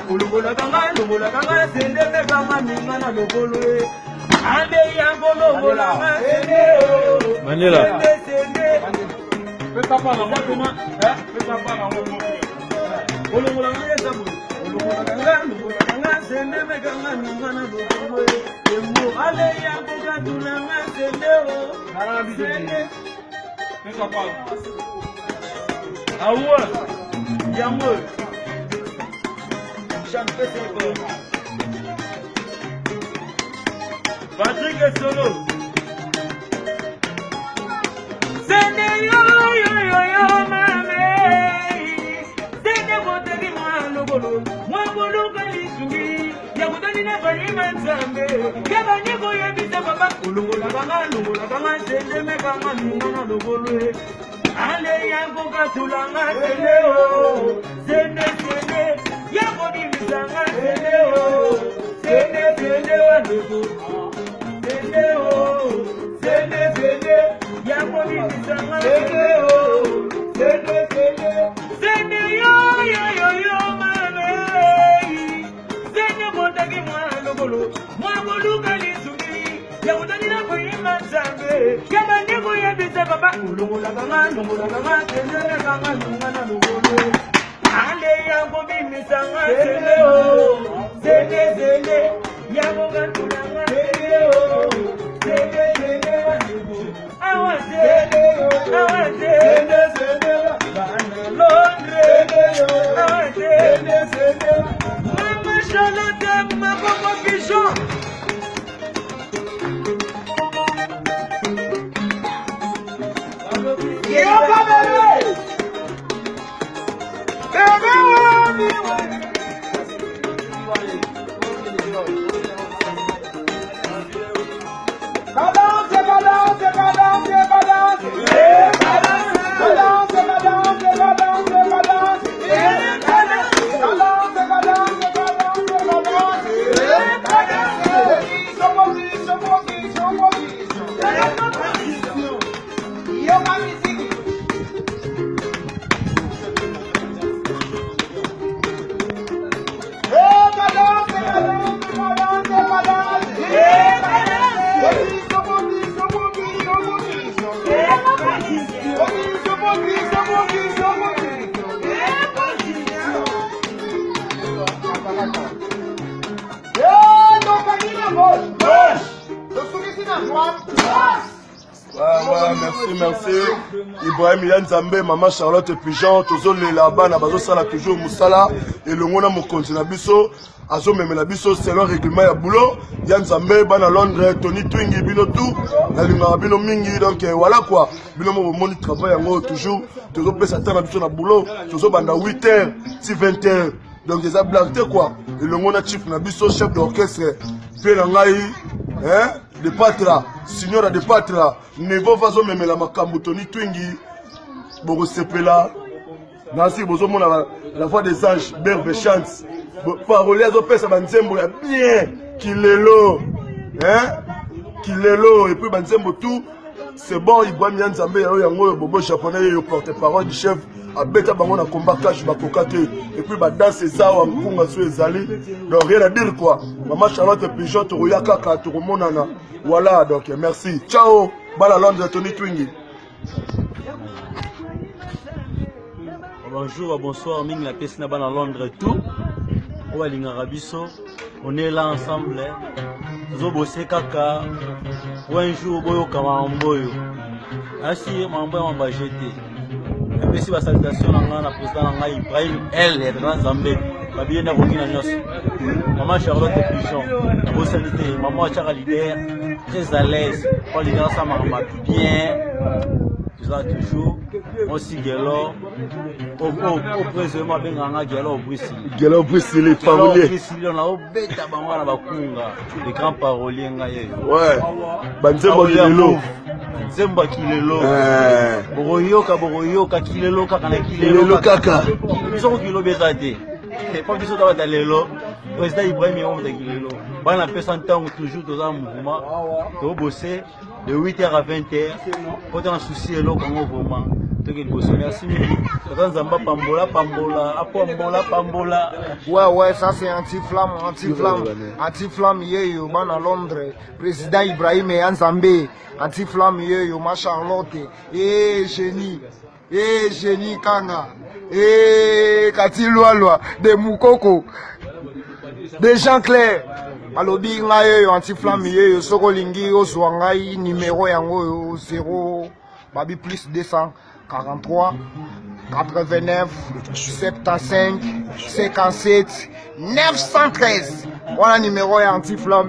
Ulungola kanga sende me kanga minga na lokolo e. Ande yango longola kanga sende. Manila. Pesa pa na ngoma, pesa pa na ngoma. Ulungola kanga sabu. Ulungola kanga sende me kanga minga na lokolo e. Emo ale yango katula kanga sende o. Narabi sende. Pesa pa. Awa. Yamur. Patrick est solo. Sende yo mame. Sende boteli mwana bolo. Mwabolo kalisungi. Yakutani na bali manzambe. Yabani ko yebisa baba. Ulungola kanga sende me kanga minga lobolo. Ale yango katulanga sende o. Sende. Yaboni misanga sende o. Sende wandugu. Sende o. Sende. Yaboni misanga sende o. Sende yo mame. Sende botagi mwana bolo. Mwabolo kalizungi. Yakutani na kuima zambe. Yabani yebisa baba. Ulungola kanga sende me kanga minga na lobolo. Ale yango bimisanga sende o. Sende. Yango katulanga sende o. Sende wandugu. Awa sende. Bana Londres. Awa sende. Mama Charlotte, ma papa pigeon. Merci. Ibrahim Yanzambe, Maman Charlotte Pigeon, toujours les là-bas, Nabazo Sala toujours Moussala, et le monde mon continent biso, Azo Memela biso, c'est leur règlement à boulot. Yanzambe, Bana Londres, Tony Twingi, Bino tout, la Lima Bino Mingi, donc voilà quoi. Bino mon monde travail en haut, toujours peut s'attendre à biso na boulot, toujours banda 8h, 20h. Donc des blagues quoi. Et le monde chief Nabiso, chef d'orchestre, Pélangaï, hein? De Patra, Signora de Patra, Nevo Vazo Memela Makambu, Tony Twingi, Bogo Sepela, Nancy Bozomona, la voix des anges, Berbe Chance, Parolier Zopesa Banzembo, bien, Kilelo, hein? Kilelo, et puis Banzembo tout, c'est bon, Ibrahim Yanzambe, Yango, Bobo japonais, le porte-parole du chef, à Beta Bango na combat cash bakokate, et puis danse Zawa, Mpunga Sou Ezali, donc rien à dire quoi. Maman Charlotte Pigeon, Tourouya Kaka, Touroumonana. Voilà, donc merci. Ciao, Bala Londres, Tony Twingi. Bonjour, bonsoir, Ming la pièce Nabana Londres tout. On est là ensemble. Zobose Kaka. Ou un jour, Boyo Kamamboyo. Ainsi, Mamboyo m'a jeté. Et puis, si la salutation, la président Ibrahim, elle est grand Zambé. Babien n'a aucune annonce. Maman Charlotte Pigeon, beau sanité, maman Charles leader, très à l'aise. Pour les gens, ça m'a bien. Tout ça toujours. Aussi, Gelo. Au président, ben Ganga, Gelo, Bruxelles. Gelo, Bruxelles, les paroliers. Bruxelles, on a au bêta, Bangwana, Bakunga. Les grands paroliers, ouais. Banzembo Kilelo. Zemba Kilelo. Boroyoka, Kilelo, Kaka, Kilelo, Kaka. Ils sont Kilo Bezade. Pas qu'ils sont dans les lots. Président Ibrahim est homme de Kilelo. On a fait 100 ans toujours dans un mouvement. De bosser de 8h à 20h. Quand on a un souci, comme au mouvement. toki liboso merci mingi tata nzamba pambola pambola. Ouais, ça c'est anti-flamme, yeyo, bana Londres, président Ibrahim et Nzambe, anti-flamme, yeyo, ma Charlotte, génie Kanga, Kati Loalwa, de Moukoko, de Jean Clair, alobi nga yeyo, anti-flamme, yeyo, soko lingi, oswangai, numéro yango, 0, babi plus 243, 89, 75, 57, 913. Voilà le numéro anti-flamme.